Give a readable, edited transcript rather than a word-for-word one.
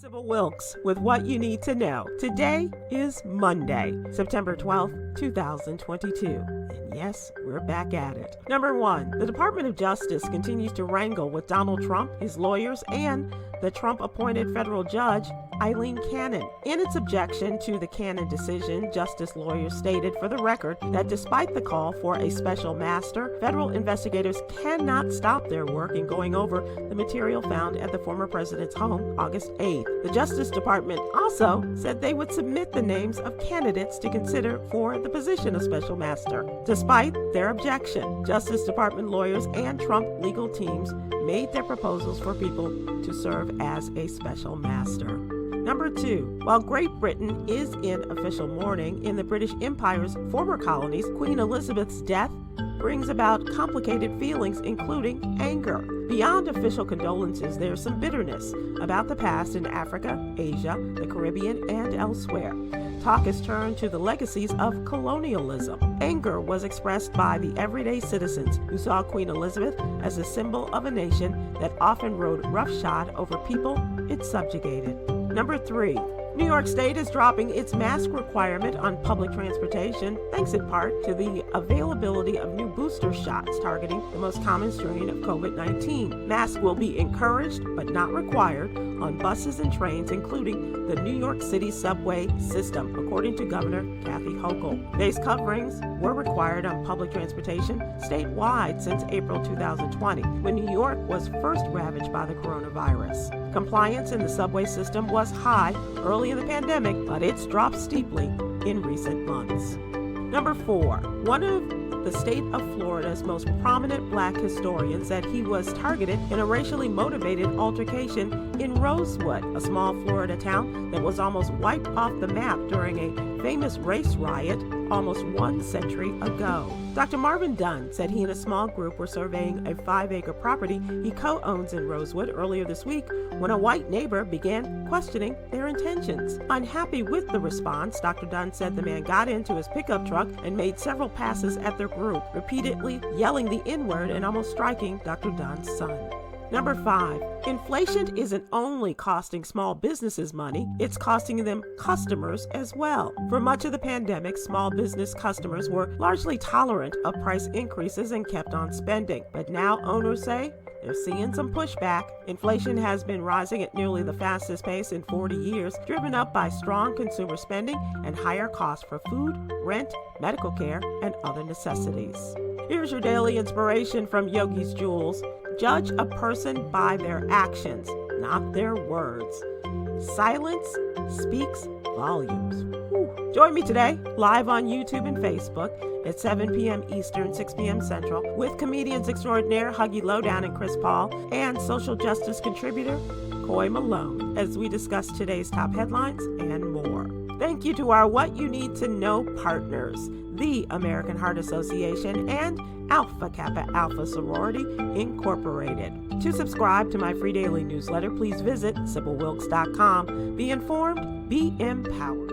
Sybil Wilkes with what you need to know. Today is Monday, September 12th, 2022. And yes, we're back at it. Number 1, the Department of Justice continues to wrangle with Donald Trump, his lawyers, and the Trump-appointed federal judge, Eileen Cannon. In its objection to the Cannon decision, justice lawyers stated for the record that despite the call for a special master, federal investigators cannot stop their work in going over the material found at the former president's home August 8th. The Justice Department also said they would submit the names of candidates to consider for the position of special master. Despite their objection, Justice Department lawyers and Trump legal teams made their proposals for people to serve as a special master. Number 2, while Great Britain is in official mourning in the British Empire's former colonies, Queen Elizabeth's death brings about complicated feelings, including anger. Beyond official condolences, there's some bitterness about the past in Africa, Asia, the Caribbean, and elsewhere. Talk has turned to the legacies of colonialism. Anger was expressed by the everyday citizens who saw Queen Elizabeth as a symbol of a nation that often rode roughshod over people it subjugated. Number 3, New York State is dropping its mask requirement on public transportation, thanks in part to the availability of new booster shots targeting the most common strain of COVID-19. Masks will be encouraged, but not required, on buses and trains, including the New York City subway system, according to Governor Kathy Hochul. Face coverings were required on public transportation statewide since April 2020, when New York was first ravaged by the coronavirus. Compliance in the subway system was high early in the pandemic, but it's dropped steeply in recent months. Number 4, one of the state of Florida's most prominent black historians said he was targeted in a racially motivated altercation in Rosewood, a small Florida town that was almost wiped off the map during a famous race riot almost 1 century ago. Dr. Marvin Dunn said he and a small group were surveying a 5-acre property he co-owns in Rosewood earlier this week when a white neighbor began questioning their intentions. Unhappy with the response, Dr. Dunn said the man got into his pickup truck and made several passes at their group, repeatedly yelling the N-word and almost striking Dr. Dunn's son. Number 5, inflation isn't only costing small businesses money, it's costing them customers as well. For much of the pandemic, small business customers were largely tolerant of price increases and kept on spending. But now owners say they're seeing some pushback. Inflation has been rising at nearly the fastest pace in 40 years, driven up by strong consumer spending and higher costs for food, rent, medical care, and other necessities. Here's your daily inspiration from Yogi's Jewels. Judge a person by their actions, not their words. Silence speaks volumes. Whew. Join me today, live on YouTube and Facebook at 7 p.m. Eastern, 6 p.m. Central, with comedians extraordinaire Huggy Lowdown and Chris Paul, and social justice contributor Coy Malone, as we discuss today's top headlines and more. Thank you to our What You Need to Know partners, the American Heart Association and Alpha Kappa Alpha Sorority Incorporated. To subscribe to my free daily newsletter, please visit SybilWilkes.com. Be informed, be empowered.